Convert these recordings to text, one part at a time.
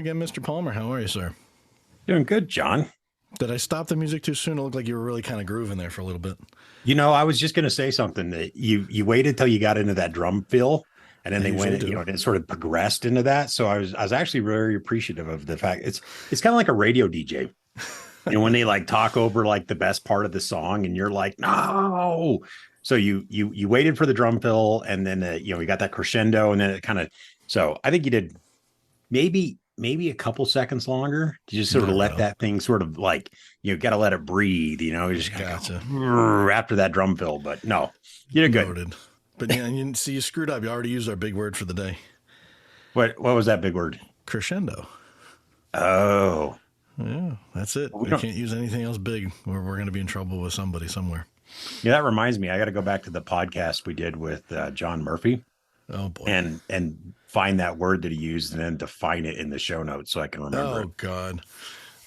again, Mr. Palmer. How are you, sir? Doing good, John. Did I stop the music too soon? It looked like you were really kind of grooving there for a little bit. I was just going to say something that you waited till you got into that drum fill, and then I they usually went, do. and it sort of progressed into that. So I was actually very appreciative of the fact it's kind of like a radio DJ. When they like talk over like the best part of the song, and you're like, no. So you waited for the drum fill, and then we got that crescendo, and then it kind of. So I think you did maybe a couple seconds longer to just sort of let that thing sort of like, got to let it breathe, you just gotcha. Go after that drum fill. But no, you did good. Noted. But yeah, you screwed up. You already used our big word for the day. What was that big word? Crescendo. Oh. Yeah, that's it. We can't use anything else big, or we're going to be in trouble with somebody somewhere. Yeah, that reminds me. I got to go back to the podcast we did with John Murphy. Oh boy. And find that word that he used and then define it in the show notes so I can remember it. Oh God.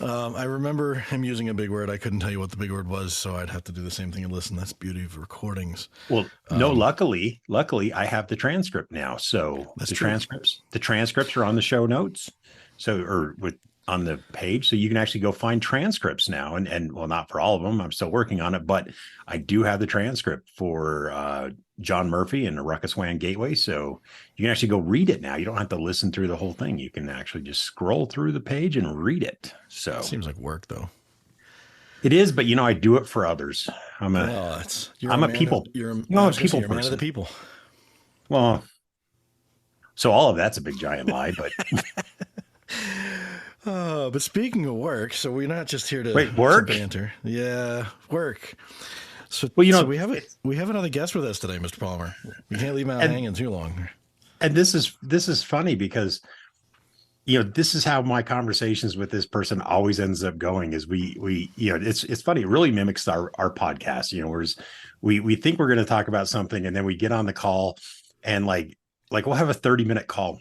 I remember him using a big word. I couldn't tell you what the big word was, so I'd have to do the same thing and listen. That's the beauty of recordings. Well, no, luckily I have the transcript now. So that's the true. transcripts are on the show notes. So, on the page, so you can actually go find transcripts now, and well, not for all of them. I'm still working on it, but I do have the transcript for John Murphy and the Ruckus WAN Gateway. So you can actually go read it now. You don't have to listen through the whole thing. You can actually just scroll through the page and read it. So it seems like work, though. It is, but I do it for others. I'm a people. You're a people man of the people. Well, so all of that's a big giant lie, but. But speaking of work, so we're not just here to work? To banter. Yeah, work. So, we have another guest with us today, Mr. Palmer. We can't leave him out hanging too long. And this is funny because, this is how my conversations with this person always ends up going. Is we it's funny. It really mimics our podcast. Whereas we think we're going to talk about something, and then we get on the call, and like we'll have a 30-minute call.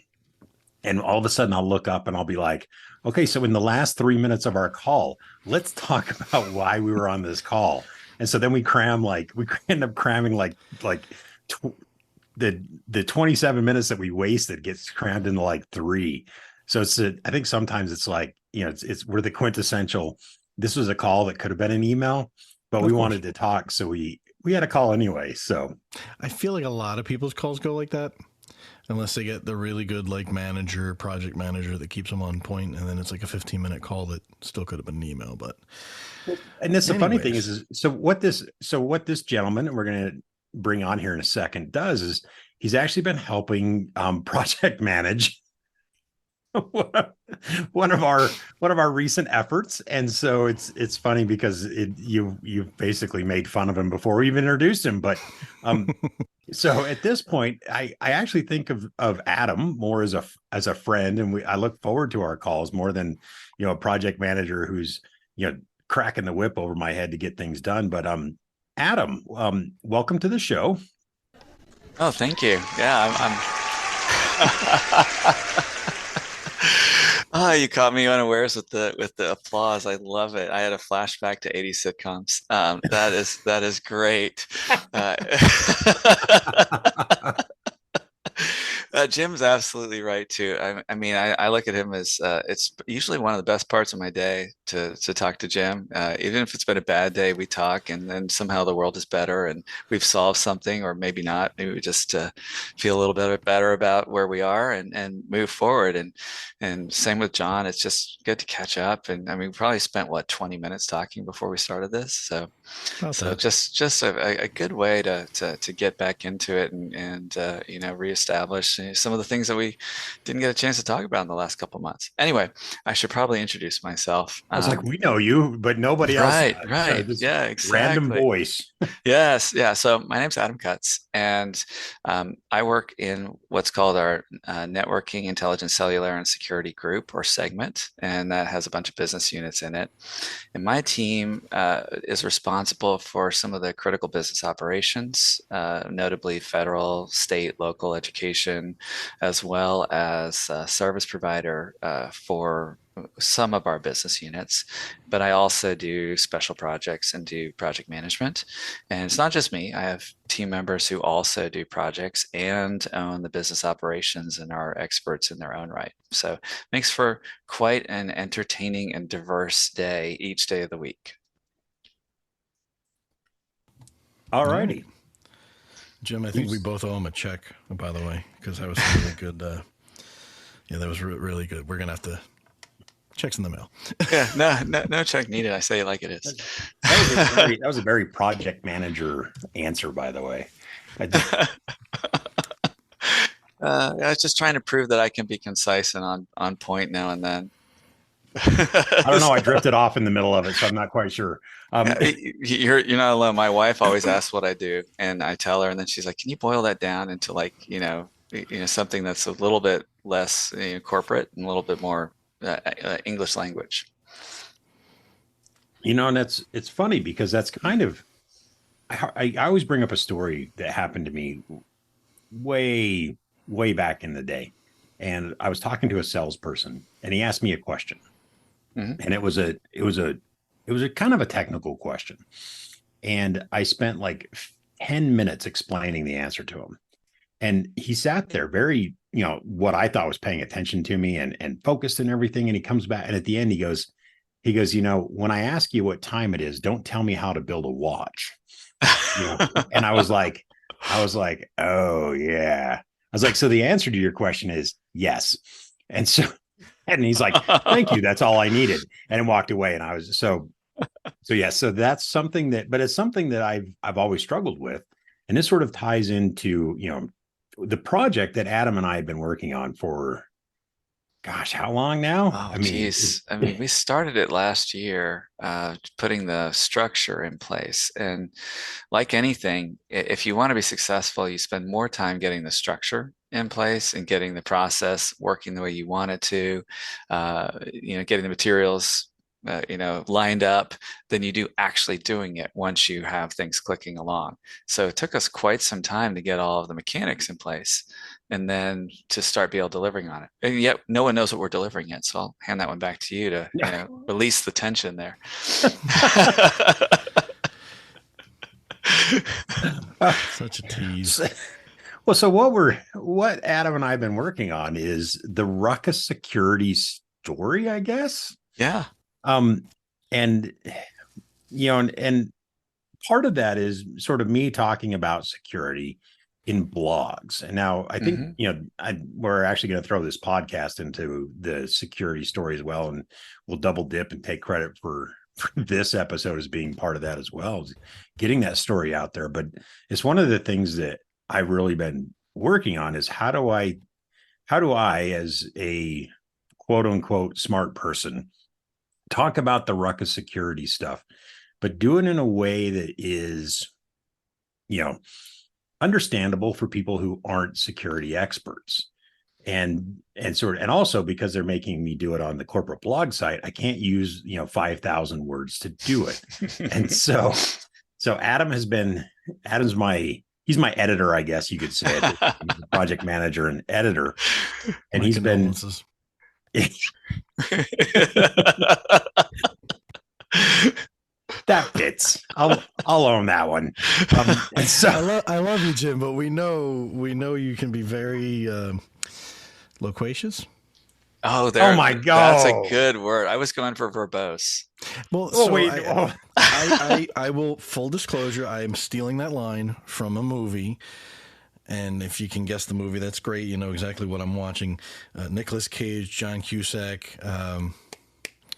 And all of a sudden I'll look up and I'll be like, okay, so in the last 3 minutes of our call, let's talk about why we were on this call. And so then we end up cramming the 27 minutes that we wasted gets crammed into like 3. So I think sometimes it's like, we're the quintessential. This was a call that could have been an email, but we wanted to talk. So we had a call anyway. So I feel like a lot of people's calls go like that. Unless they get the really good project manager that keeps them on point, and then it's like a 15-minute call that still could have been an email. But that's the funny thing is what this gentleman, and we're going to bring on here in a second, does is he's actually been helping project manage one of our recent efforts, and so it's funny because you basically made fun of him before we even introduced him, but. So at this point, I actually think of Adam more as a friend, and I look forward to our calls more than a project manager who's cracking the whip over my head to get things done. But Adam, welcome to the show. Oh, thank you. Yeah, I'm Oh, you caught me unawares with the applause. I love it. I had a flashback to 80s sitcoms. That is great. Jim's absolutely right too. I mean, I look at him as it's usually one of the best parts of my day to talk to Jim. Even if it's been a bad day, we talk, and then somehow the world is better, and we've solved something, or maybe not. Maybe we just feel a little bit better about where we are and move forward. And same with John. It's just good to catch up. And I mean, we probably spent 20 minutes talking before we started this. So just a good way to get back into it and reestablish some of the things that we didn't get a chance to talk about in the last couple of months. Anyway, I should probably introduce myself. I was like, we know you, but nobody else. Right. Yeah, exactly. Random voice. Yes. Yeah. So my name's Adam Cutts, and I work in what's called our Networking, Intelligence, Cellular, and Security Group, or segment, and that has a bunch of business units in it. And my team is responsible for some of the critical business operations, notably federal, state, local education, as well as a service provider for some of our business units, but I also do special projects and do project management. And it's not just me. I have team members who also do projects and own the business operations and are experts in their own right. So it makes for quite an entertaining and diverse day each day of the week. All righty. Jim, I think we both owe him a check, by the way, because that was really good. That was really good. We're going to have to... Checks in the mail. Yeah, no check needed. I say it like it is. That was a very project manager answer, by the way. I was just trying to prove that I can be concise and on point now and then. I don't know. I drifted off in the middle of it, so I'm not quite sure. You're not alone. My wife always asks what I do, and I tell her, and then she's like, "Can you boil that down into something that's a little bit less corporate and a little bit more English language?" And it's funny because that's kind of I always bring up a story that happened to me way back in the day, and I was talking to a salesperson, and he asked me a question. Mm-hmm. And it was a kind of a technical question. And I spent like 10 minutes explaining the answer to him. And he sat there very, what I thought was paying attention to me and focused and everything. And he comes back, and at the end, he goes, when I ask you what time it is, don't tell me how to build a watch. And I was like, oh yeah. I was like, so the answer to your question is yes. And he's like, thank you. That's all I needed. And walked away. And I was so that's something but it's something that I've always struggled with. And this sort of ties into, the project that Adam and I have been working on for, gosh, how long now? Oh, geez. We started it last year, putting the structure in place. And like anything, if you want to be successful, you spend more time getting the structure in place and getting the process working the way you want it to, getting the materials, lined up than you do actually doing it once you have things clicking along. So it took us quite some time to get all of the mechanics in place and then to start delivering on it. And yet no one knows what we're delivering yet. So I'll hand that one back to you to release the tension there. Such a tease. Well, so what Adam and I have been working on is the Ruckus security story, I guess. Yeah. And part of that is sort of me talking about security in blogs. And now I think, we're actually going to throw this podcast into the security story as well. And we'll double dip and take credit for this episode as being part of that as well, getting that story out there. But it's one of the things that I've really been working on is how do I, as a quote unquote smart person, talk about the Ruckus security stuff, but do it in a way that is, understandable for people who aren't security experts. And also because they're making me do it on the corporate blog site, I can't use, 5,000 words to do it. And so he's my editor, I guess you could say. He's a project manager and editor. And he's been that fits. I'll own that one. So I love you, Jim, but we know you can be very loquacious. Oh, my God, that's a good word. I was going for verbose. Well, I will, full disclosure, I am stealing that line from a movie. And if you can guess the movie, that's great. You know exactly what I'm watching. Nicolas Cage, John Cusack,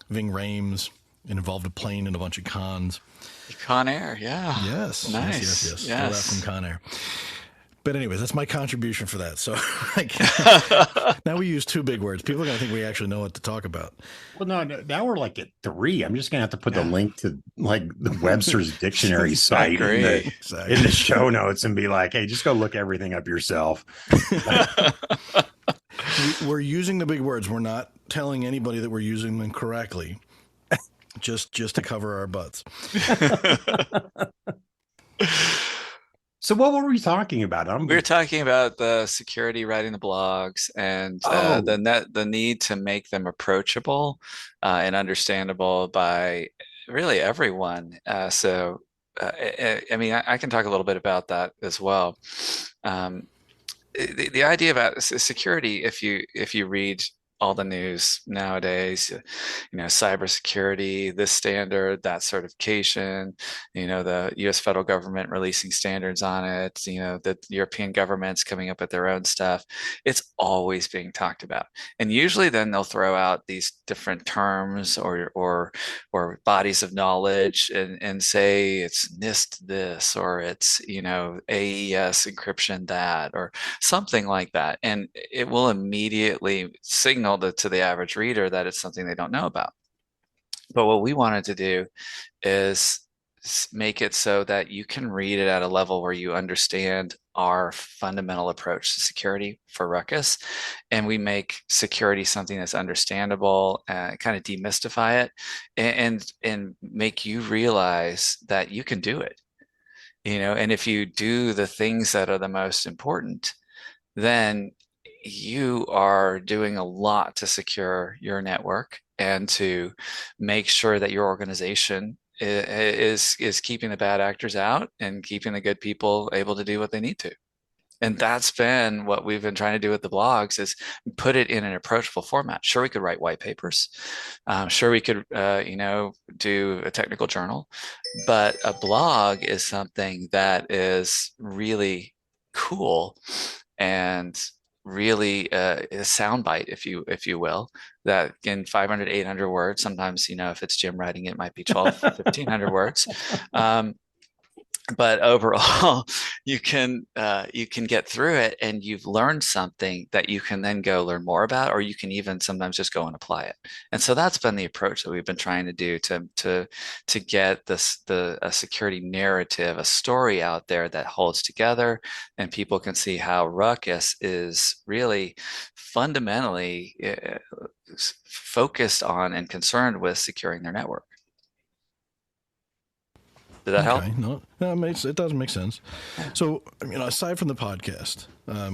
Ving Rhames. It involved a plane and a bunch of cons. Con Air, yeah. Yes. Nice. Yes. All that from Con Air. But anyways, that's my contribution for that. So now we use two big words. People are going to think we actually know what to talk about. Well, no, now we're like at 3. I'm just going to have to put the link to like the Webster's dictionary site in the show notes and be like, hey, just go look everything up yourself. We're using the big words. We're not telling anybody that we're using them correctly. Just to cover our butts. So what were we talking about? We were talking about the security writing the blogs and Oh, the need to make them approachable and understandable by really everyone. I mean, I can talk a little bit about that as well. Um, the idea about security, if you read all the news nowadays, cybersecurity, this standard, that certification, the U.S. federal government releasing standards on it, the European governments coming up with their own stuff. It's always being talked about, and usually then they'll throw out these different terms or bodies of knowledge and say it's NIST this or it's AES encryption that or something like that. And it will immediately signal to the average reader that it's something they don't know about. But what we wanted to do is make it so that you can read it at a level where you understand our fundamental approach to security for Ruckus. And we make security something that's understandable, kind of demystify it and make you realize that you can do it. And if you do the things that are the most important, then you are doing a lot to secure your network and to make sure that your organization is keeping the bad actors out and keeping the good people able to do what they need to. And that's been what we've been trying to do with the blogs is put it in an approachable format. Sure, we could write white papers. Sure, we could, do a technical journal, but a blog is something that is really cool and really a soundbite, if you will, that in 500, 800 words, sometimes, if it's Jim writing, it might be 12, 1500 words. But overall, you can get through it and you've learned something that you can then go learn more about, or you can even sometimes just go and apply it. And so that's been the approach that we've been trying to do to get a security narrative, a story out there that holds together, and people can see how Ruckus is really fundamentally focused on and concerned with securing their network. Did that help? Okay, no, it does make sense. So, aside from the podcast,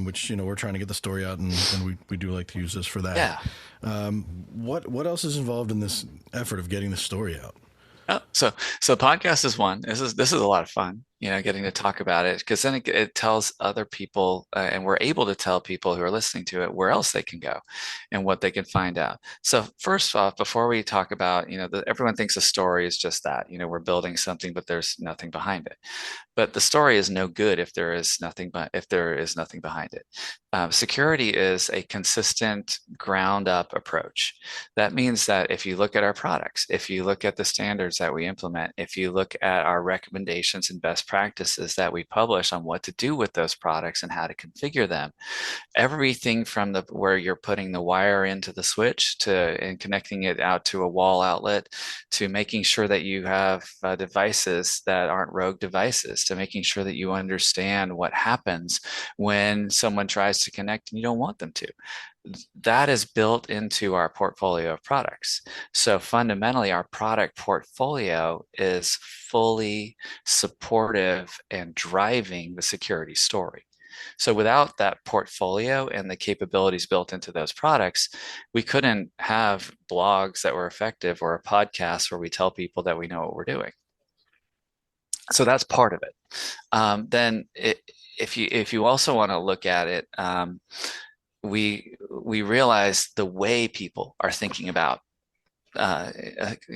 which we're trying to get the story out, and we do like to use this for that. Yeah. What else is involved in this effort of getting the story out? Oh, so podcast is one. This is a lot of fun, getting to talk about it because then it tells other people, and we're able to tell people who are listening to it where else they can go, and what they can find out. So first off, before we talk about, everyone thinks a story is just that, we're building something, but there's nothing behind it. But the story is no good if there is nothing, but if there is nothing behind it. Security is a consistent ground up approach. That means that if you look at our products, if you look at the standards that we implement, if you look at our recommendations and best practices that we publish on what to do with those products and how to configure them, everything from where you're putting the wire into the switch and connecting it out to a wall outlet, to making sure that you have devices that aren't rogue devices, to making sure that you understand what happens when someone tries to connect and you don't want them to. That is built into our portfolio of products. So fundamentally, our product portfolio is fully supportive and driving the security story. So without that portfolio and the capabilities built into those products, we couldn't have blogs that were effective or a podcast where we tell people that we know what we're doing. So that's part of it. If you also want to look at it, we realize the way people are thinking about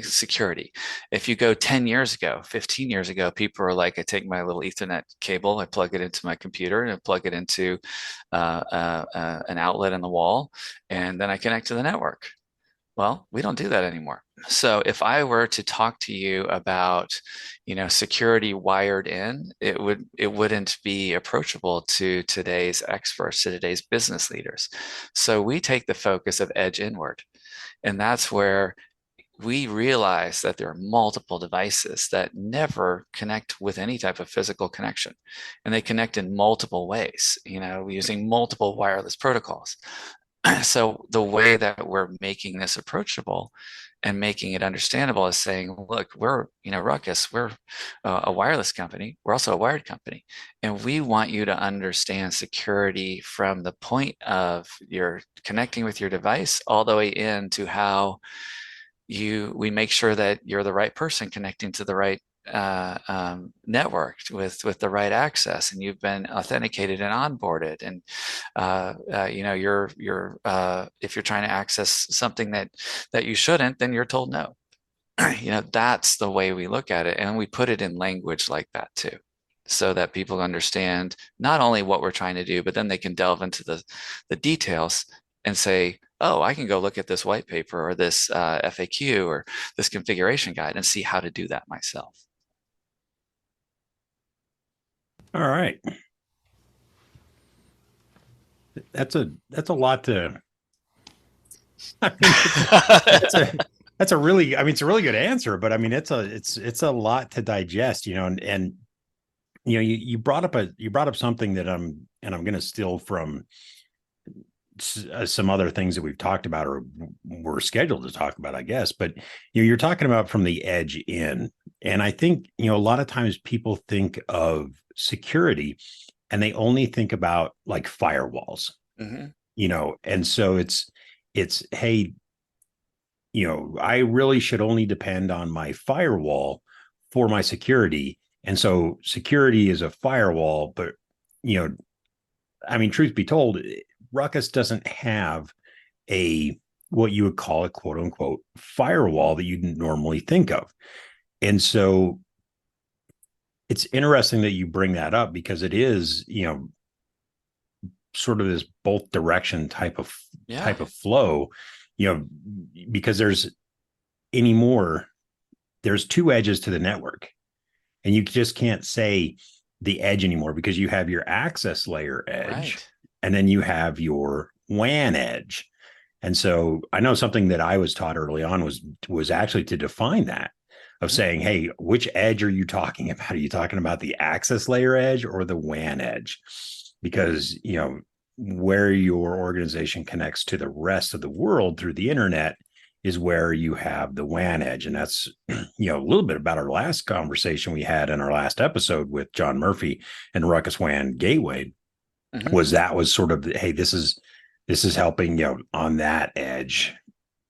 security. If you go 10 years ago, 15 years ago, people were like, I take my little Ethernet cable, I plug it into my computer, and I plug it into an outlet in the wall, and then I connect to the network. Well, we don't do that anymore. So if I were to talk to you about, security wired in, it wouldn't be approachable to today's experts, to today's business leaders. So we take the focus of edge inward. And that's where we realize that there are multiple devices that never connect with any type of physical connection. And they connect in multiple ways, using multiple wireless protocols. So the way that we're making this approachable and making it understandable as saying, look, we're, Ruckus, we're a wireless company. We're also a wired company. And we want you to understand security from the point of your connecting with your device all the way into how we make sure that you're the right person connecting to the right networked with the right access, and you've been authenticated and onboarded, and you're if you're trying to access something that you shouldn't, then you're told no. That's the way we look at it, and we put it in language like that too, so that people understand not only what we're trying to do, but then they can delve into the details and say, oh, I can go look at this white paper or this FAQ or this configuration guide and see how to do that myself. All right. That's a lot to, I mean, that's a really, I mean, it's a really good answer, but I mean, it's a lot to digest, and you brought up something that I'm going to steal from some other things that we've talked about or we're scheduled to talk about, I guess. But you're talking about from the edge in, and I think a lot of times people think of security and they only think about like firewalls, and so it's hey, I really should only depend on my firewall for my security, and so security is a firewall, but I mean, truth be told, Ruckus doesn't have a what you would call a quote unquote firewall that you'd normally think of. And so it's interesting that you bring that up because it is, sort of this both direction type of flow, because there's two edges to the network, and you just can't say the edge anymore because you have your access layer edge. Right. And then you have your WAN edge. And so I know something that I was taught early on was actually to define that, of saying, hey, which edge are you talking about? Are you talking about the access layer edge or the WAN edge? Because, where your organization connects to the rest of the world through the internet is where you have the WAN edge. And that's, a little bit about our last conversation we had in our last episode with John Murphy and Ruckus WAN Gateway. Was sort of, hey, this is helping on that edge,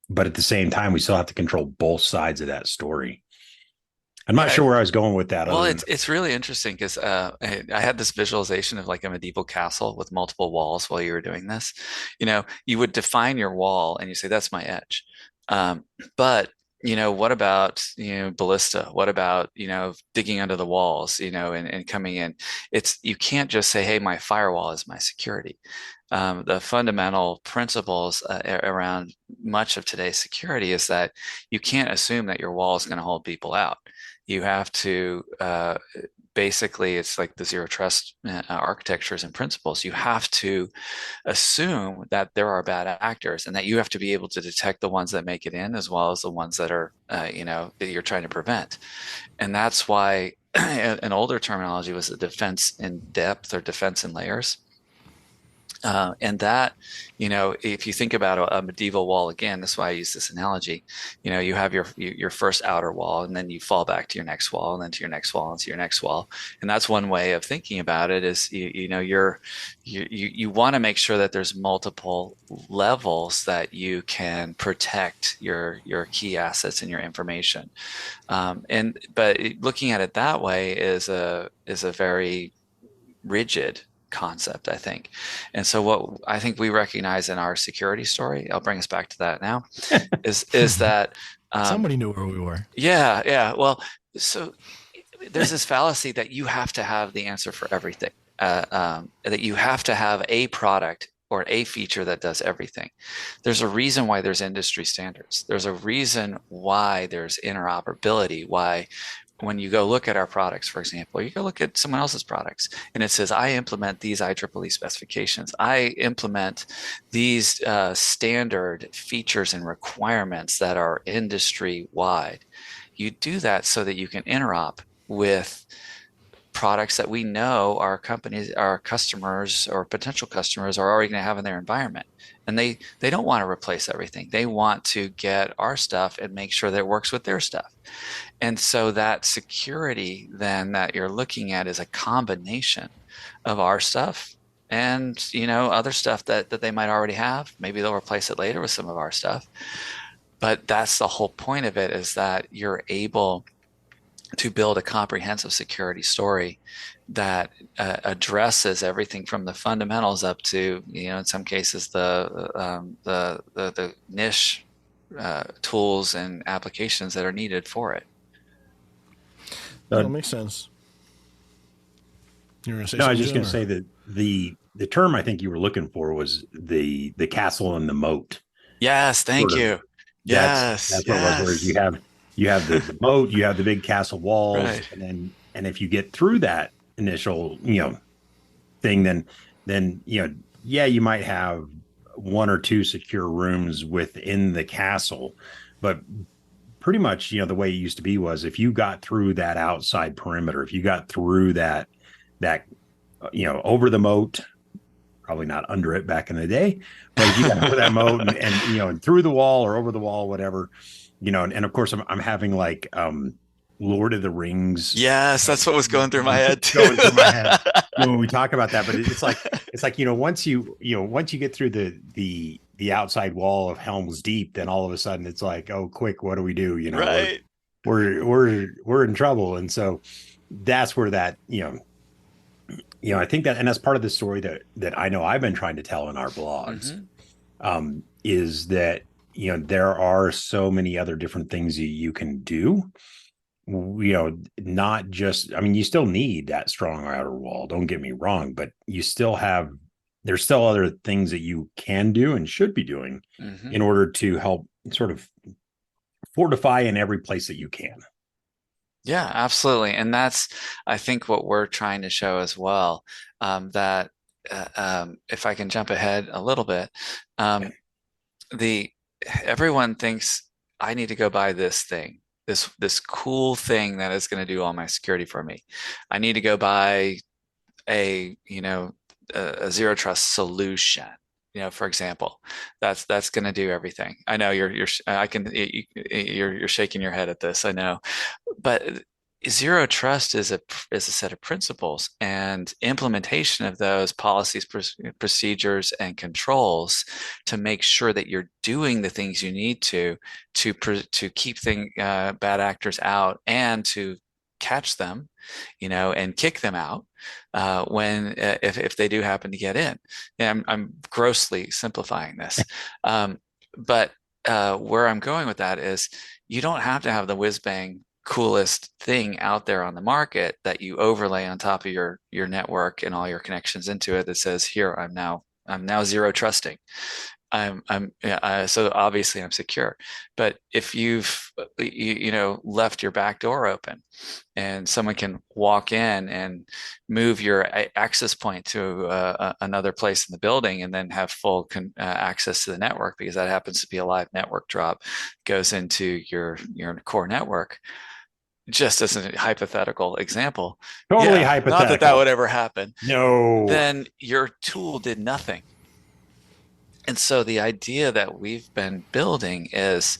but at the same time we still have to control both sides of that story. I'm not sure where I was going with that. Well, it's really interesting because I had this visualization of like a medieval castle with multiple walls while you were doing this. You would define your wall and you say that's my edge, but what about, ballista? What about, digging under the walls, and coming in? You can't just say, hey, my firewall is my security. The fundamental principles around much of today's security is that you can't assume that your wall is going to hold people out. You have to basically, it's like the zero trust architectures and principles. You have to assume that there are bad actors and that you have to be able to detect the ones that make it in as well as the ones that are, that you're trying to prevent. And that's why an older terminology was the defense in depth or defense in layers. And that, if you think about a medieval wall, again, that's why I use this analogy, you have your first outer wall, and then you fall back to your next wall, and then to your next wall, and to your next wall. And that's one way of thinking about it is, you want to make sure that there's multiple levels that you can protect your key assets and your information. But looking at it that way is a very rigid concept, I think. And so what I think we recognize in our security story, I'll bring us back to that now, is that somebody knew where we were. Yeah. Well, so there's this fallacy that you have to have the answer for everything, that you have to have a product or a feature that does everything. There's a reason why there's industry standards. There's a reason why there's interoperability, why when you go look at our products, for example, you go look at someone else's products and it says, I implement these IEEE specifications. I implement these standard features and requirements that are industry wide. You do that so that you can interop with products that we know our companies, our customers or potential customers are already going to have in their environment. And they don't want to replace everything. They want to get our stuff and make sure that it works with their stuff. And so that security then that you're looking at is a combination of our stuff and, you know, other stuff that they might already have. Maybe they'll replace it later with some of our stuff. But that's the whole point of it, is that you're able to build a comprehensive security story that addresses everything from the fundamentals up to, you know, in some cases the niche tools and applications that are needed for it. That makes sense. You were gonna say no, I was something, just going to say that the term I think you were looking for was the castle and the moat. Yes, thank you. That's what it was. Whereas you have the moat, you have the big castle walls, right. and if you get through that initial, you know, thing, then you know, yeah, you might have one or two secure rooms within the castle, but pretty much, you know, the way it used to be was if you got through that outside perimeter, if you got through that you know, over the moat, probably not under it back in the day, but if you got over that moat and you know, and through the wall or over the wall, whatever, you know, and of course I'm having like Lord of the Rings. Yes, that's what was going through my head too. Going through my head, you know, when we talk about that, but it's like you know, once you get through the outside wall of Helm's Deep, then all of a sudden it's like, oh, quick, what do we do? You know, right. we're in trouble, and so that's where that you know, I think that, and that's part of the story that I know I've been trying to tell in our blogs, is that, you know, there are so many other different things you can do. You know, not just, I mean, you still need that strong outer wall, don't get me wrong, but you still have, there's still other things that you can do and should be doing in order to help sort of fortify in every place that you can. Yeah, absolutely. And that's, I think, what we're trying to show as well, that if I can jump ahead a little bit, everyone thinks I need to go buy this thing, this cool thing that is going to do all my security for me. I need to go buy a zero trust solution. You know, for example, that's going to do everything. I know you're shaking your head at this. I know, but zero trust is a set of principles, and implementation of those policies, procedures, and controls to make sure that you're doing the things you need to keep bad actors out and to catch them, you know, and kick them out when if they do happen to get in. And I'm grossly simplifying this, but where I'm going with that is you don't have to have the whiz bang coolest thing out there on the market that you overlay on top of your network and all your connections into it that says, here, I'm now zero trusting. So obviously I'm secure. But if you've left your back door open and someone can walk in and move your access point to another place in the building and then have full access to the network, because that happens to be a live network drop, goes into your core network. Just as a hypothetical example, totally hypothetical, not that would ever happen. No, then your tool did nothing. And so the idea that we've been building is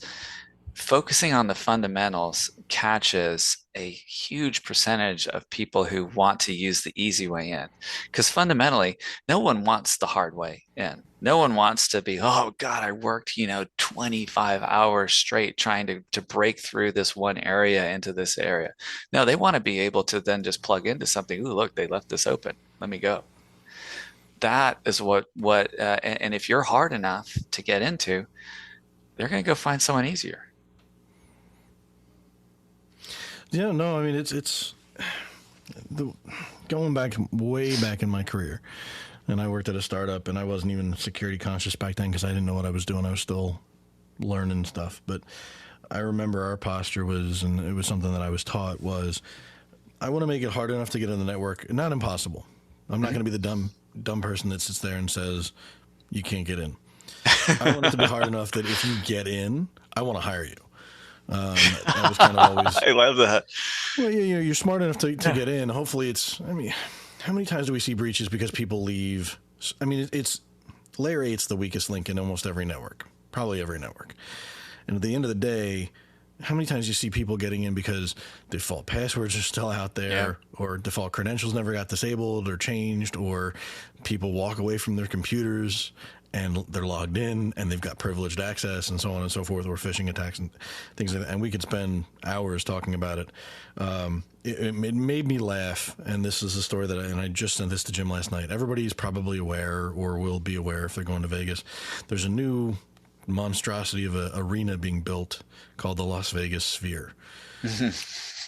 focusing on the fundamentals catches a huge percentage of people who want to use the easy way in. Because fundamentally, no one wants the hard way in. No one wants to be, oh God, I worked, 25 hours straight trying to break through this one area into this area. No, they want to be able to then just plug into something. Ooh, look, they left this open. Let me go. That is and if you're hard enough to get into, they're going to go find someone easier. Yeah, no, I mean, it's going back way back in my career, and I worked at a startup, and I wasn't even security conscious back then because I didn't know what I was doing. I was still learning stuff, but I remember our posture was, and it was something that I was taught, was I want to make it hard enough to get in the network, not impossible. I'm not going to be the dumb person that sits there and says, you can't get in. I want it to be hard enough that if you get in, I want to hire you. That was kind of always. I love that. Well, you're smart enough to get in. Hopefully, I mean, how many times do we see breaches because people leave? I mean, it's layer 8's the weakest link in almost every network, probably every network. And at the end of the day, how many times do you see people getting in because default passwords are still out there, or default credentials never got disabled or changed, or people walk away from their computers and they're logged in and they've got privileged access and so on and so forth, or phishing attacks and things like that. And we could spend hours talking about it. It made me laugh. And this is a story that I just sent this to Jim last night. Everybody's probably aware or will be aware if they're going to Vegas. There's a new monstrosity of an arena being built called the Las Vegas Sphere.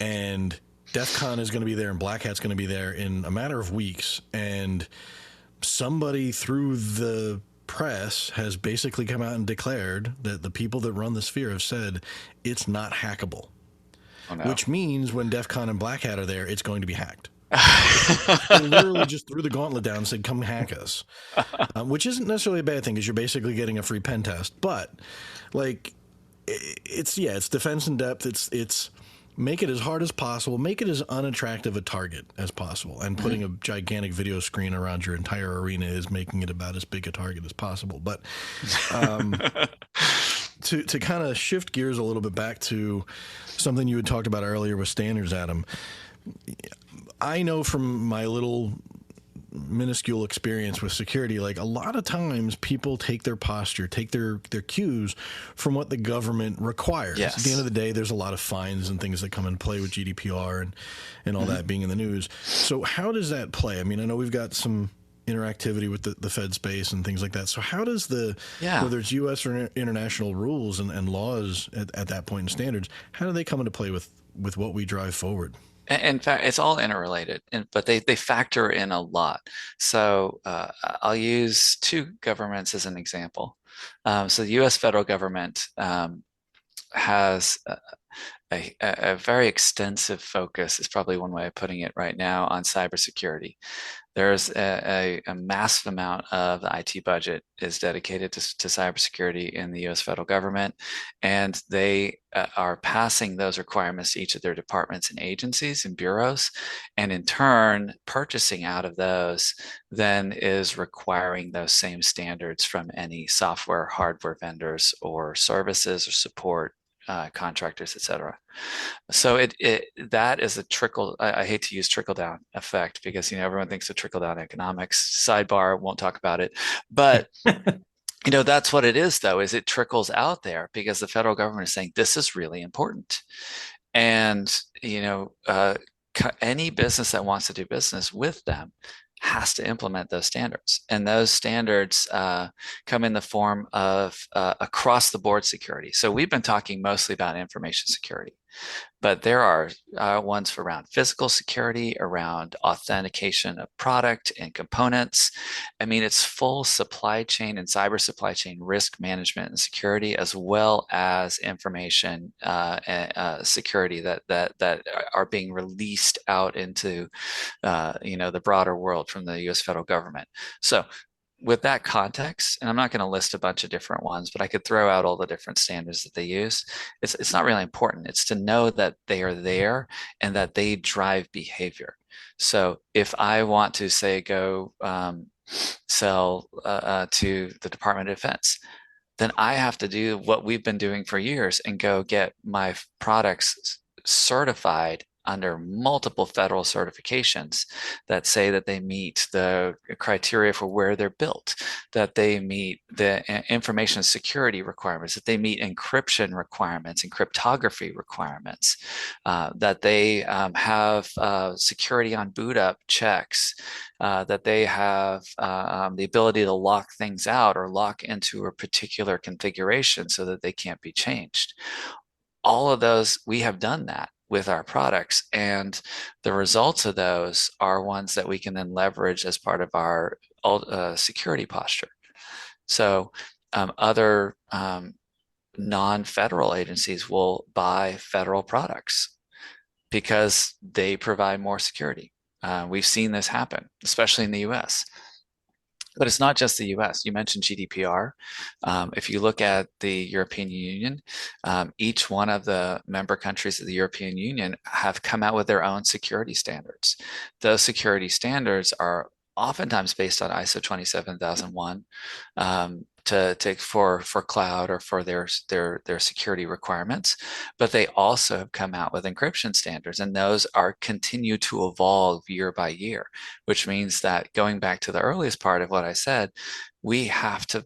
And DEF CON is going to be there and Black Hat's going to be there in a matter of weeks. And somebody through the press has basically come out and declared that the people that run the Sphere have said it's not hackable. Oh, no. Which means when DEF CON and Black Hat are there, it's going to be hacked. They literally just threw the gauntlet down and said, come hack us. Which isn't necessarily a bad thing because you're basically getting a free pen test. But, like, it's defense in depth. It's make it as hard as possible. Make it as unattractive a target as possible. And putting a gigantic video screen around your entire arena is making it about as big a target as possible. But to kind of shift gears a little bit back to something you had talked about earlier with standards, Adam, I know from my little minuscule experience with security, like a lot of times people take their posture, take their cues from what the government requires. Yes. At the end of the day, there's a lot of fines and things that come into play with GDPR and all that being in the news. So how does that play? I mean, I know we've got some interactivity with the Fed space and things like that. So how does whether it's U.S. or international rules and laws at that point in standards, how do they come into play with what we drive forward? In fact, it's all interrelated, but they factor in a lot. So I'll use two governments as an example. So the U.S. federal government has a very extensive focus, is probably one way of putting it right now, on cybersecurity. There's a massive amount of the IT budget is dedicated to cybersecurity in the U.S. federal government, and they are passing those requirements to each of their departments and agencies and bureaus, and in turn, purchasing out of those then is requiring those same standards from any software, hardware vendors, or services or support contractors, et cetera. So that is a trickle. I hate to use trickle down effect because everyone thinks of trickle down economics. Sidebar, won't talk about it, but that's what it is. Though, is it trickles out there because the federal government is saying this is really important, and any business that wants to do business with them has to implement those standards. And those standards come in the form of across the board security. So we've been talking mostly about information security, but there are ones for around physical security, around authentication of product and components. I mean, it's full supply chain and cyber supply chain risk management and security, as well as information security that are being released out into the broader world from the U.S. federal government. So with that context, and I'm not going to list a bunch of different ones, but I could throw out all the different standards that they use. It's not really important. It's to know that they are there and that they drive behavior. So if I want to say go sell to the Department of Defense, then I have to do what we've been doing for years and go get my products certified under multiple federal certifications that say that they meet the criteria for where they're built, that they meet the information security requirements, that they meet encryption requirements and cryptography requirements, that they have security on boot up checks, that they have the ability to lock things out or lock into a particular configuration so that they can't be changed. All of those, we have done that with our products, and the results of those are ones that we can then leverage as part of our security posture. So other non-federal agencies will buy federal products because they provide more security. We've seen this happen, especially in the US. But it's not just the US. You mentioned GDPR. If you look at the European Union, each one of the member countries of the European Union have come out with their own security standards. Those security standards are oftentimes based on ISO 27001 for cloud or for their security requirements, but they also have come out with encryption standards, and those are continue to evolve year by year, which means that going back to the earliest part of what I said, we have to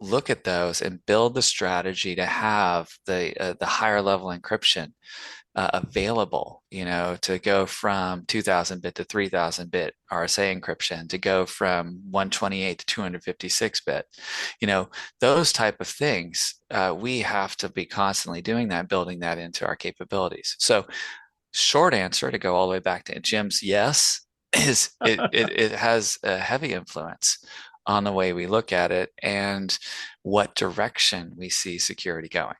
look at those and build the strategy to have the higher level encryption available, to go from 2000 bit to 3000 bit RSA encryption, to go from 128 to 256 bit, those type of things. We have to be constantly doing that, building that into our capabilities. So short answer to go all the way back to Jim's yes, is it has a heavy influence on the way we look at it and what direction we see security going.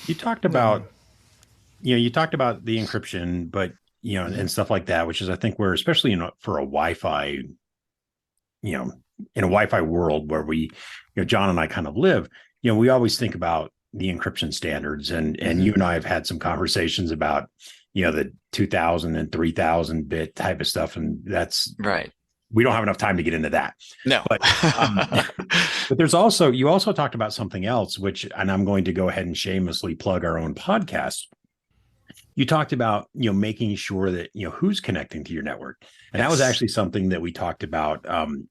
You talked about, you talked about the encryption, but and stuff like that, which is, I think, where, especially for a Wi-Fi, in a Wi-Fi world where we, John and I kind of live, we always think about the encryption standards, and you and I have had some conversations about, the 2000 and 3000 bit type of stuff, and that's right. We don't have enough time to get into that. No, but there's also, you also talked about something else, which, and I'm going to go ahead and shamelessly plug our own podcast. You talked about, making sure that, who's connecting to your network. And That was actually something that we talked about 2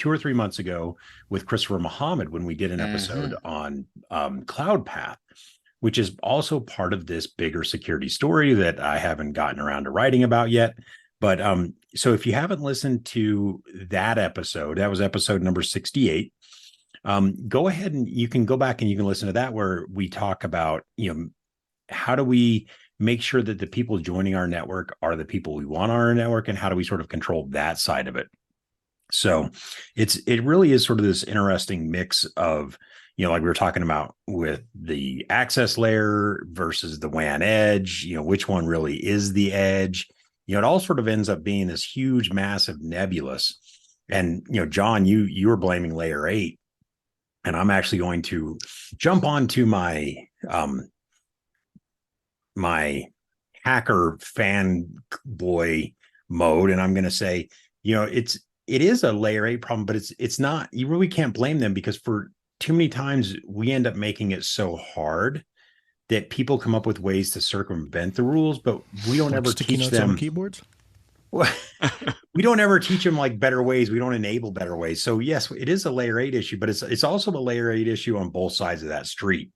or 3 months ago with Christopher Muhammad, when we did an episode on Cloud Path, which is also part of this bigger security story that I haven't gotten around to writing about yet. But so if you haven't listened to that episode, that was episode number 68. Go ahead and you can go back and you can listen to that, where we talk about, how do we make sure that the people joining our network are the people we want on our network, and how do we sort of control that side of it? So it really is sort of this interesting mix of, like we were talking about with the access layer versus the WAN edge, which one really is the edge. It all sort of ends up being this huge, massive nebulous. And, John, you were blaming layer 8, and I'm actually going to jump onto my my hacker fanboy mode, and I'm going to say, it is a layer 8 problem, but it's not. You really can't blame them, because for too many times we end up making it so hard that people come up with ways to circumvent the rules, but we don't ever teach them on keyboards. We don't ever teach them like better ways. We don't enable better ways. So yes, it is a layer 8 issue, but it's also a layer 8 issue on both sides of that street.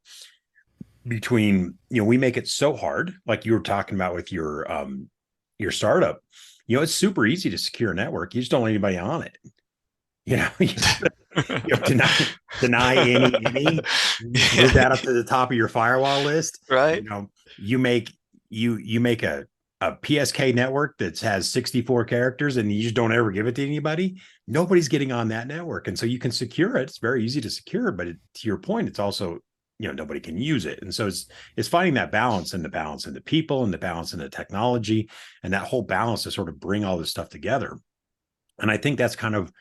Between, we make it so hard, like you were talking about with your startup. It's super easy to secure a network. You just don't let anybody on it. You have to deny any move that up to the top of your firewall list, right? You make a PSK network that has 64 characters, and you just don't ever give it to anybody. Nobody's getting on that network, and so you can secure it. It's very easy to secure, but to your point, it's also, nobody can use it. And so it's finding that balance, and the balance in the people, and the balance in the technology, and that whole balance to sort of bring all this stuff together. And I think that's kind of,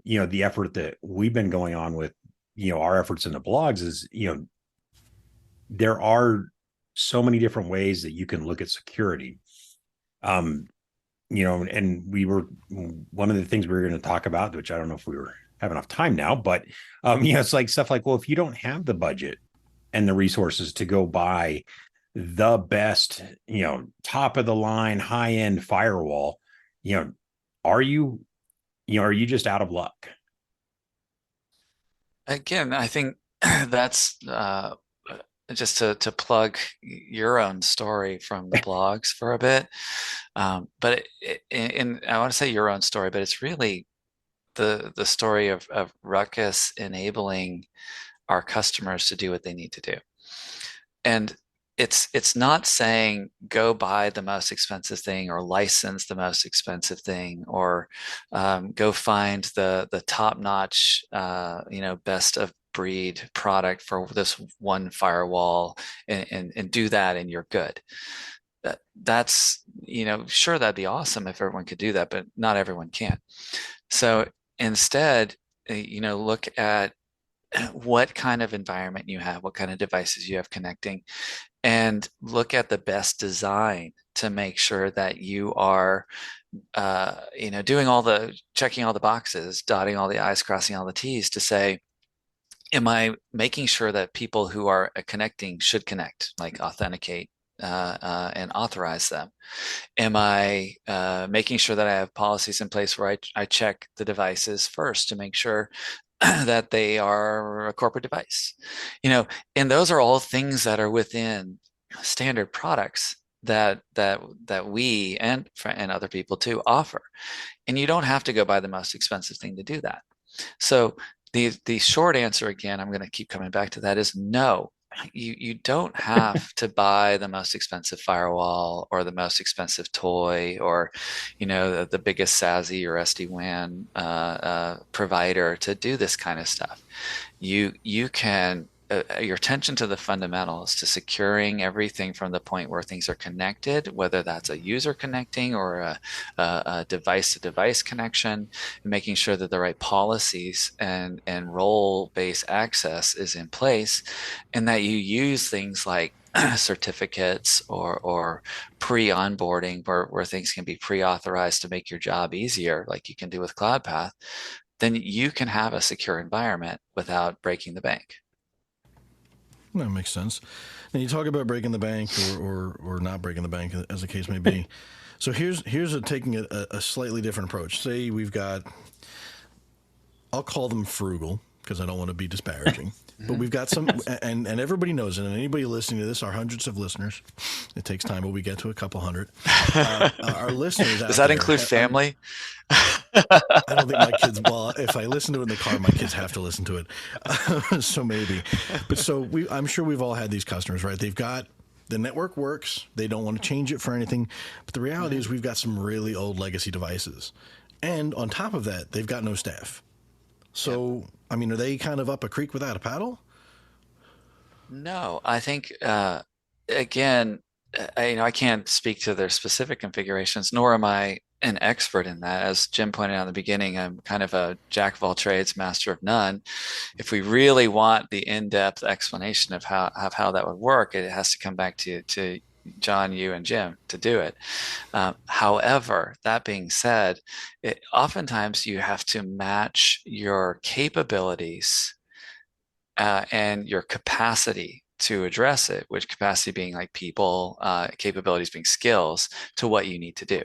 the effort that we've been going on with, our efforts in the blogs is, there are so many different ways that you can look at security. And one of the things we were going to talk about, which I don't know if we have enough time now, but, it's like stuff like, well, if you don't have the budget and the resources to go buy the best, top of the line, high end firewall, are you just out of luck? Again, I think that's just to plug your own story from the blogs for a bit. But I want to say your own story, but it's really the story of Ruckus enabling our customers to do what they need to do. And it's not saying go buy the most expensive thing, or license the most expensive thing, or go find the top-notch best of breed product for this one firewall and do that and you're good. that's, sure, that'd be awesome if everyone could do that, but not everyone can. So instead, look at what kind of environment you have, what kind of devices you have connecting, and look at the best design to make sure that you are, doing checking all the boxes, dotting all the I's, crossing all the T's to say, am I making sure that people who are connecting should connect, like authenticate and authorize them? Am I making sure that I have policies in place where I check the devices first to make sure that they are a corporate device? And those are all things that are within standard products that we and other people too offer. And you don't have to go buy the most expensive thing to do that. So the short answer, again, I'm going to keep coming back to that, is no. You don't have to buy the most expensive firewall or the most expensive toy or, the biggest SASE or SD-WAN provider to do this kind of stuff. You can your attention to the fundamentals, to securing everything from the point where things are connected, whether that's a user connecting or a device-to-device connection, and making sure that the right policies and role-based access is in place, and that you use things like certificates or pre-onboarding where things can be pre-authorized to make your job easier, like you can do with CloudPath, then you can have a secure environment without breaking the bank. That makes sense. And you talk about breaking the bank or not breaking the bank, as the case may be. So here's taking a slightly different approach. Say we've got, I'll call them frugal because I don't want to be disparaging, but we've got some, and everybody knows it, and anybody listening to this, our hundreds of listeners, it takes time, but we get to a couple hundred. Our listeners out Does that there, include family? I don't think my kids, well, if I listen to it in the car, my kids have to listen to it. So maybe. But so I'm sure we've all had these customers, right? They've got, the network works. They don't want to change it for anything. But the reality is we've got some really old legacy devices. And on top of that, they've got no staff. So, yep. I mean, are they kind of up a creek without a paddle? No, I think, again, I can't speak to their specific configurations, nor am I an expert in that. As Jim pointed out in the beginning, I'm kind of a jack of all trades, master of none. If we really want the in-depth explanation of how that would work, it has to come back to John, you, and Jim to do it. However, that being said, oftentimes you have to match your capabilities and your capacity to address it, which capacity being like people, capabilities being skills, to what you need to do.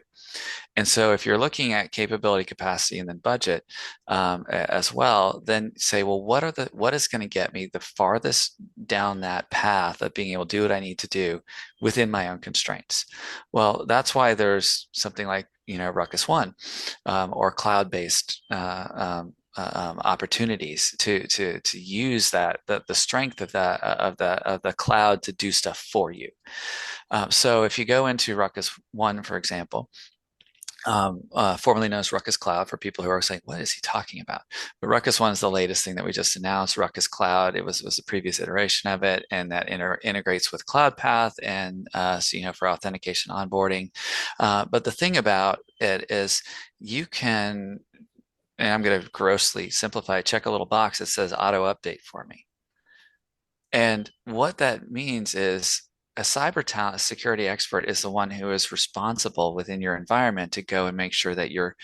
And so if you're looking at capability, capacity, and then budget as well, then say, well, what is going to get me the farthest down that path of being able to do what I need to do within my own constraints? Well, that's why there's something like, Ruckus One or cloud-based opportunities to use the strength of the cloud to do stuff for you. So if you go into Ruckus One, for example, formerly known as Ruckus Cloud, for people who are saying, what is he talking about? But Ruckus One is the latest thing that we just announced. Ruckus Cloud, it was the previous iteration of it, and that integrates with CloudPath and for authentication onboarding. But the thing about it is you can, and I'm going to grossly simplify, check a little box that says auto update for me. And what that means is a cyber talent, a security expert, is the one who is responsible within your environment to go and make sure that you're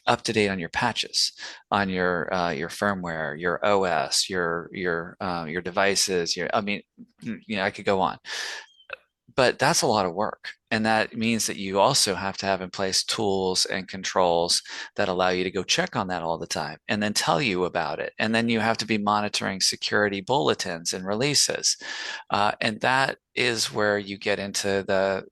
up to date on your patches, on your firmware, your OS, your devices. I could go on. But that's a lot of work. And that means that you also have to have in place tools and controls that allow you to go check on that all the time and then tell you about it. And then you have to be monitoring security bulletins and releases. And that is where you get into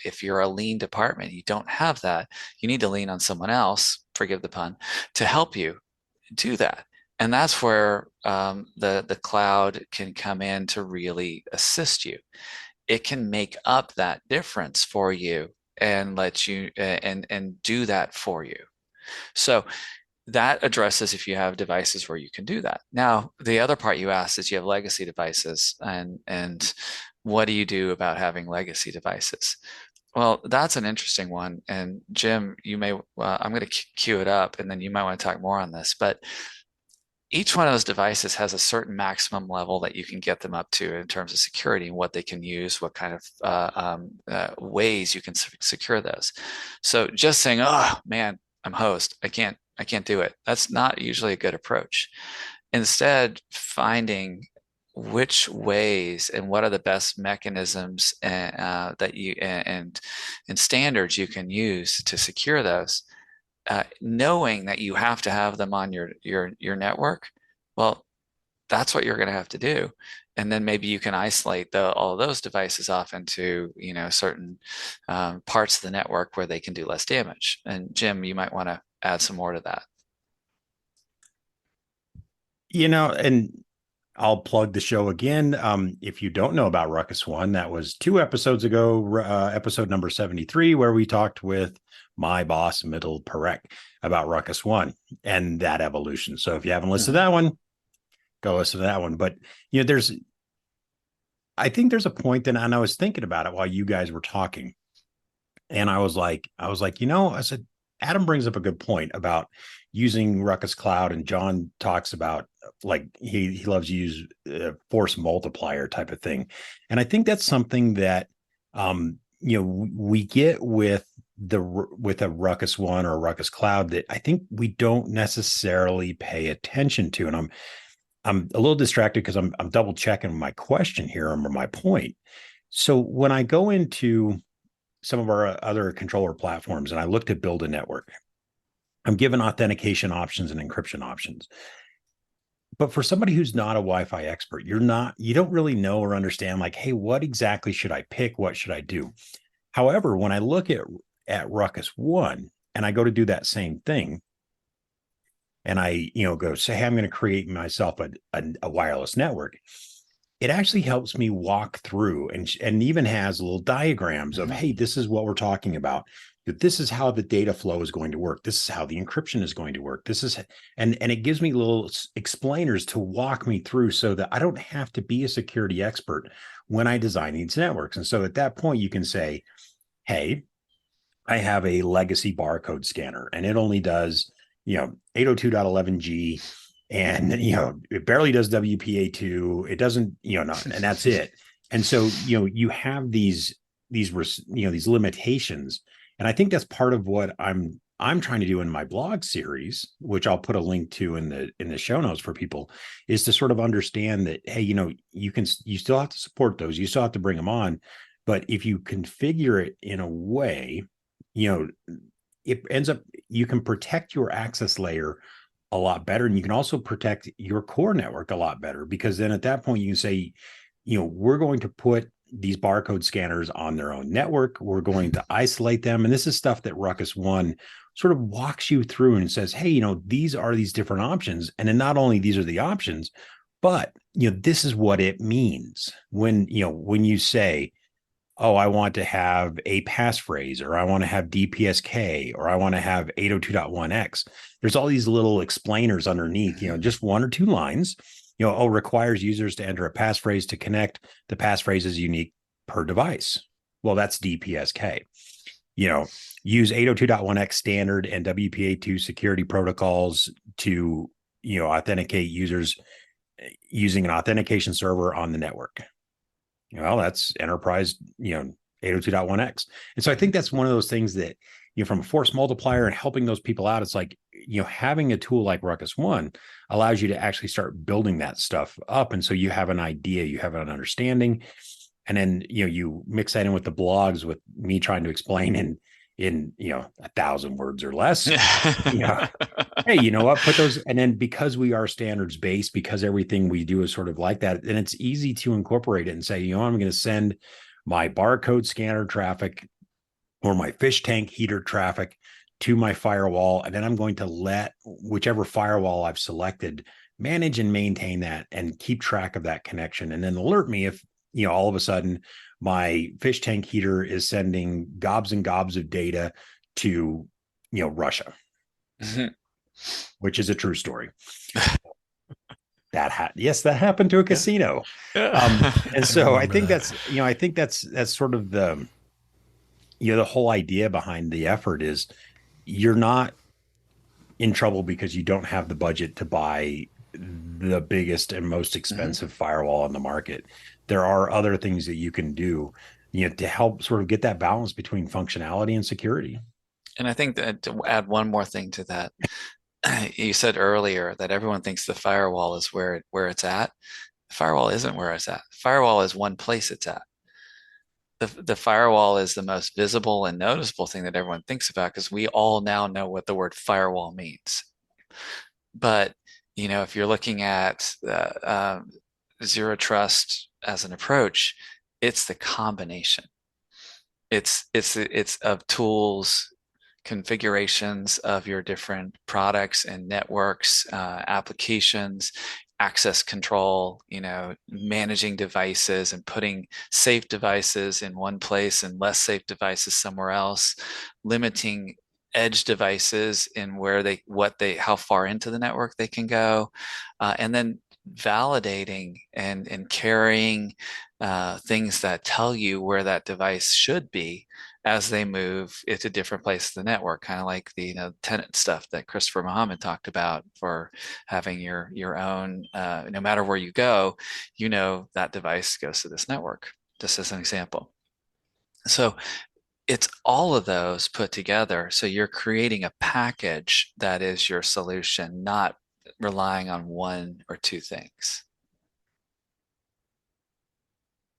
if you're a lean department, you don't have that. You need to lean on someone else, forgive the pun, to help you do that. And that's where the cloud can come in to really assist you. It can make up that difference for you and let you and do that for you. So that addresses if you have devices where you can do that. Now, the other part you asked is you have legacy devices, and what do you do about having legacy devices? Well, that's an interesting one. And Jim, you may, I'm going to cue it up and then you might want to talk more on this. But each one of those devices has a certain maximum level that you can get them up to in terms of security and what they can use, what kind of ways you can secure those. So just saying, oh man, I'm host, I can't do it. That's not usually a good approach. Instead, finding which ways and what are the best mechanisms that you and standards you can use to secure those, knowing that you have to have them on your network. Well, that's what you're going to have to do, and then maybe you can isolate all of those devices off into certain parts of the network where they can do less damage. And Jim, you might want to add some more to that. And I'll plug the show again. If you don't know about Ruckus One, that was 2 episodes ago, episode number 73, where we talked with my boss, Middle Perek, about Ruckus One and that evolution. So if you haven't listened to that one, go listen to that one. But I think there's a point, and I was thinking about it while you guys were talking, and I was like, I said, Adam brings up a good point about using Ruckus Cloud, and John talks about like he loves to use force multiplier type of thing, and I think that's something that we get with a Ruckus One or a Ruckus Cloud that I think we don't necessarily pay attention to, and I'm a little distracted because I'm double checking my question here or my point. So when I go into some of our other controller platforms and I look to build a network, I'm given authentication options and encryption options. But for somebody who's not a Wi-Fi expert, you don't really know or understand like, hey, what exactly should I pick? What should I do? However, when I look at Ruckus One and I go to do that same thing, and I go say, hey, I'm going to create myself a wireless network, it actually helps me walk through and even has little diagrams of, hey, this is what we're talking about. This is how the data flow is going to work. This is how the encryption is going to work. This is, and it gives me little explainers to walk me through so that I don't have to be a security expert when I design these networks. And so at that point, you can say, hey, I have a legacy barcode scanner and it only does, 802.11g, and it barely does WPA2. It doesn't, and that's it. And so you have these limitations, and I think that's part of what I'm trying to do in my blog series, which I'll put a link to in the show notes for people, is to sort of understand that, hey, you still have to support those, you still have to bring them on, but if you configure it in a way, it ends up, you can protect your access layer a lot better. And you can also protect your core network a lot better, because then at that point you can say, we're going to put these barcode scanners on their own network. We're going to isolate them. And this is stuff that Ruckus One sort of walks you through and says, hey, these are these different options. And then not only these are the options, but, this is what it means when you say, oh, I want to have a passphrase, or I want to have DPSK, or I want to have 802.1x. There's all these little explainers underneath, just 1 or 2 lines, requires users to enter a passphrase to connect. The passphrase is unique per device. Well, that's DPSK. Use 802.1x standard and WPA2 security protocols to, authenticate users using an authentication server on the network. Well, that's enterprise, 802.1x. And so I think that's one of those things that, from a force multiplier and helping those people out, it's like, having a tool like Ruckus One allows you to actually start building that stuff up. And so you have an idea, you have an understanding, and then, you mix that in with the blogs with me trying to explain in 1,000 words or less. Hey, you know what? Put those, and then because we are standards based, because everything we do is sort of like that, then it's easy to incorporate it and say, I'm going to send my barcode scanner traffic or my fish tank heater traffic to my firewall, and then I'm going to let whichever firewall I've selected manage and maintain that and keep track of that connection, and then alert me if all of a sudden my fish tank heater is sending gobs and gobs of data to Russia, which is a true story. yes, that happened to a casino. Yeah. And so I think that. that's sort of the whole idea behind the effort is you're not in trouble because you don't have the budget to buy the biggest and most expensive firewall on the market. There are other things that you can do, to help sort of get that balance between functionality and security. And I think that to add one more thing to that, you said earlier that everyone thinks the firewall is where it's at. The firewall isn't where it's at. Firewall is one place it's at. The firewall is the most visible and noticeable thing that everyone thinks about because we all now know what the word firewall means. But if you're looking at zero trust as an approach, it's the combination. It's of tools, configurations of your different products and networks, applications, access control, managing devices and putting safe devices in one place and less safe devices somewhere else, limiting edge devices in how far into the network they can go, and then validating and carrying things that tell you where that device should be as they move it to different places of the network, kind of like the tenant stuff that Christopher Muhammad talked about for having your own, no matter where you go, that device goes to this network, just as an example. So it's all of those put together. So you're creating a package that is your solution, not relying on one or two things.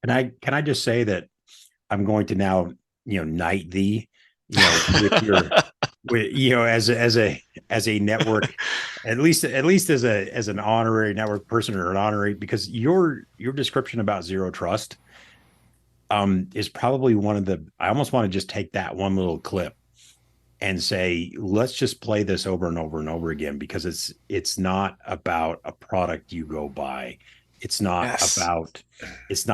And can I just say that I'm going to now, knight thee, with your, as a network, at least as an honorary network person or an honorary, because your description about zero trust is probably I almost want to just take that one little clip and say, let's just play this over and over and over again, because it's not about a product you go buy. It's not Yes. about this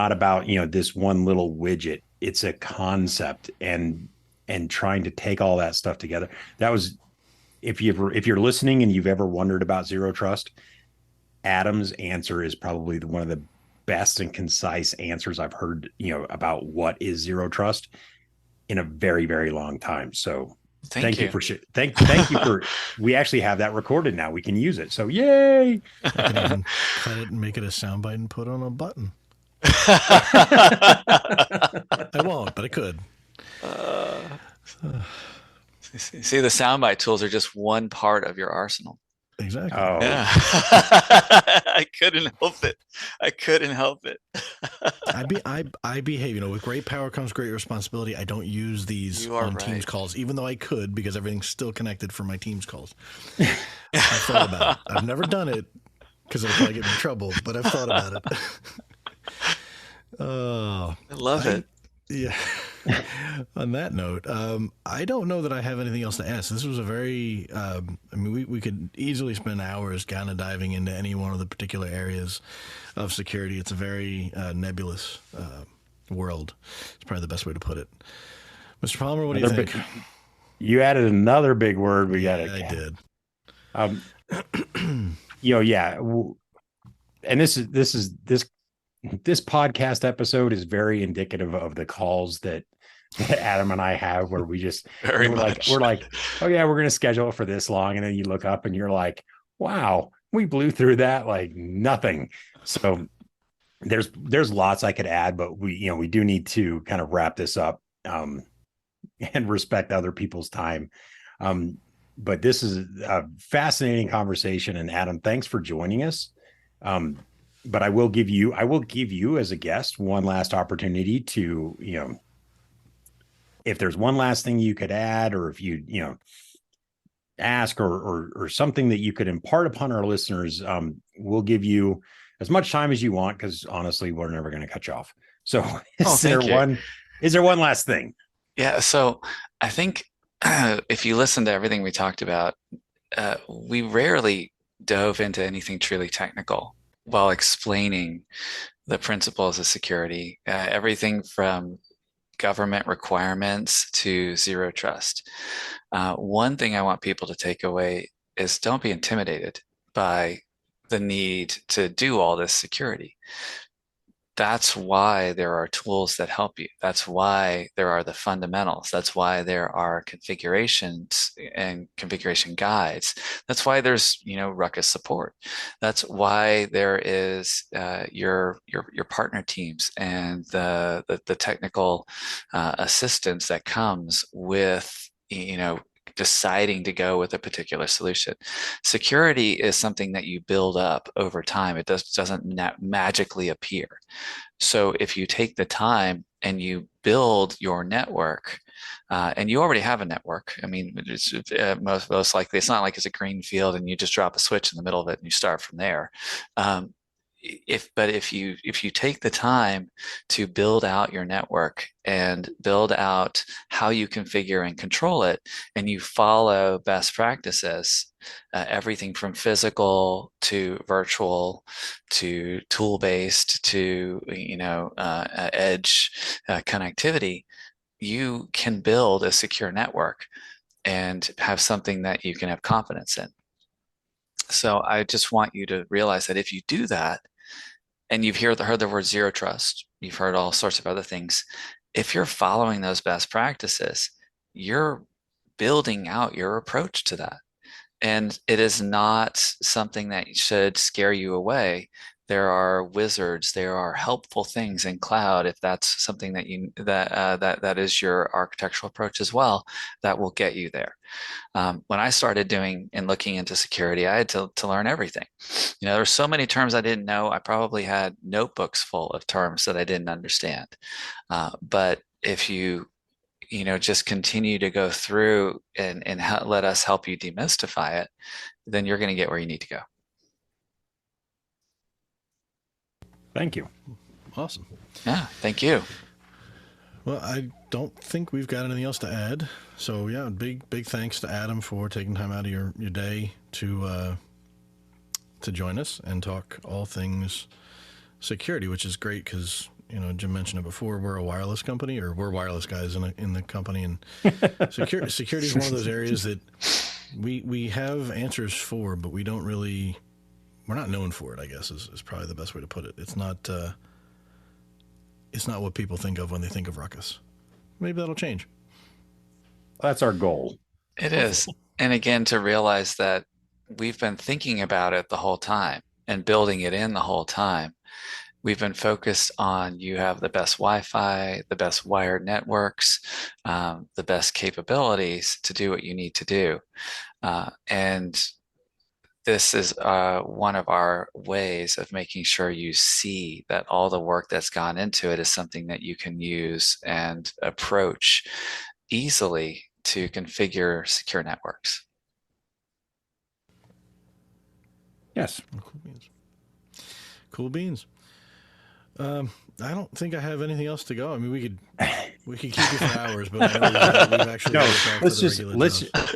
one little widget. It's a concept, and trying to take all that stuff together. That was, if you're listening and you've ever wondered about zero trust, Adam's answer is probably one of the best and concise answers I've heard, about what is zero trust in a very, very long time. So thank you for thank you for, we actually have that recorded now. We can use it. So yay. I can even cut it and make it a soundbite and put on a button. I won't, but I could. See, the soundbite tools are just one part of your arsenal. Exactly. Oh. Yeah. I couldn't help it. I behave, with great power comes great responsibility. I don't use these on Teams calls, even though I could, because everything's still connected for my Teams calls. I've thought about it. I've never done it because it'll probably get me in trouble, but I've thought about it. I love it. Yeah. On that note, I don't know that I have anything else to ask. This was a very, we could easily spend hours kind of diving into any one of the particular areas of security. It's a very nebulous world. It's probably the best way to put it. Mr. Palmer, what do you think? You added another big word. I did. Yeah. And this podcast episode is very indicative of the calls that Adam and I have, where we just we're like, oh yeah, we're going to schedule it for this long, and then you look up and you're like, wow, we blew through that like nothing. So there's lots I could add, but we do need to kind of wrap this up and respect other people's time. But this is a fascinating conversation, and Adam, thanks for joining us. But I will give you as a guest one last opportunity to, if there's one last thing you could add, or if you ask or something that you could impart upon our listeners, we'll give you as much time as you want, because honestly, we're never going to cut you off. So is there one last thing? Yeah. So I think if you listen to everything we talked about, we rarely dove into anything truly technical while explaining the principles of security, everything from government requirements to zero trust. One thing I want people to take away is don't be intimidated by the need to do all this security. That's why there are tools that help you. That's why there are the fundamentals. That's why there are configurations and configuration guides. That's why there's, Ruckus support. That's why there is your partner teams and the technical assistance that comes with, deciding to go with a particular solution. Security is something that you build up over time. It doesn't magically appear. So if you take the time and you build your network, and you already have a network, I mean, it's most likely it's not like it's a green field and you just drop a switch in the middle of it and you start from there. If you take the time to build out your network and build out how you configure and control it, and you follow best practices, everything from physical to virtual to tool-based to edge connectivity, you can build a secure network and have something that you can have confidence in. So I just want you to realize that if you do that, and you've heard the word zero trust, you've heard all sorts of other things. If you're following those best practices, you're building out your approach to that. And it is not something that should scare you away. There are wizards, there are helpful things in cloud, if that's something that is your architectural approach as well, that will get you there. When I started doing and looking into security, I had to learn everything. There's so many terms I didn't know. I probably had notebooks full of terms that I didn't understand. But if you just continue to go through and let us help you demystify it, then you're going to get where you need to go. Thank you. Awesome. Yeah, thank you. Well, I don't think we've got anything else to add. So yeah, big thanks to Adam for taking time out of your day to join us and talk all things security, which is great because Jim mentioned it before. We're a wireless company, or we're wireless guys in the company, and security is one of those areas that we have answers for, but we're not known for it, I guess, is probably the best way to put it. It's not what people think of when they think of Ruckus. Maybe that'll change. That's our goal. It is. And again, to realize that we've been thinking about it the whole time and building it in the whole time. We've been focused on, you have the best Wi-Fi, the best wired networks, the best capabilities to do what you need to do. And this is one of our ways of making sure you see that all the work that's gone into it is something that you can use and approach easily to configure secure networks. Yes. Cool beans. Cool beans. I don't think I have anything else to go. I mean, we could keep you for hours, but I know we've actually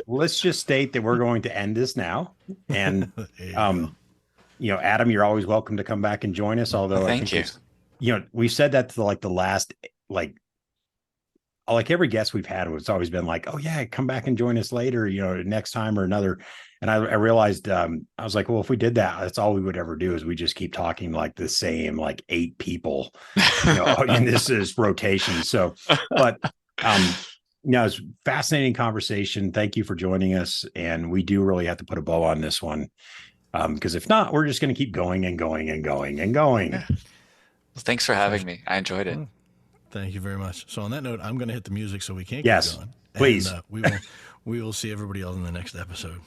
let's just state that we're going to end this now. And Adam, you're always welcome to come back and join us. Although Thank you. We've said that to the last every guest we've had, it's always been like, oh yeah, come back and join us later, next time or another. And I realized, I was like, well, if we did that, that's all we would ever do is we just keep talking like the same, 8 people, and this is rotation. So, but, it's fascinating conversation. Thank you for joining us. And we do really have to put a bow on this one. Because if not, we're just going to keep going and going and going and going. Yeah. Well, thanks for having me. I enjoyed it. Thank you very much. So on that note, I'm going to hit the music so we can't keep going. Please. And, we will see everybody else in the next episode.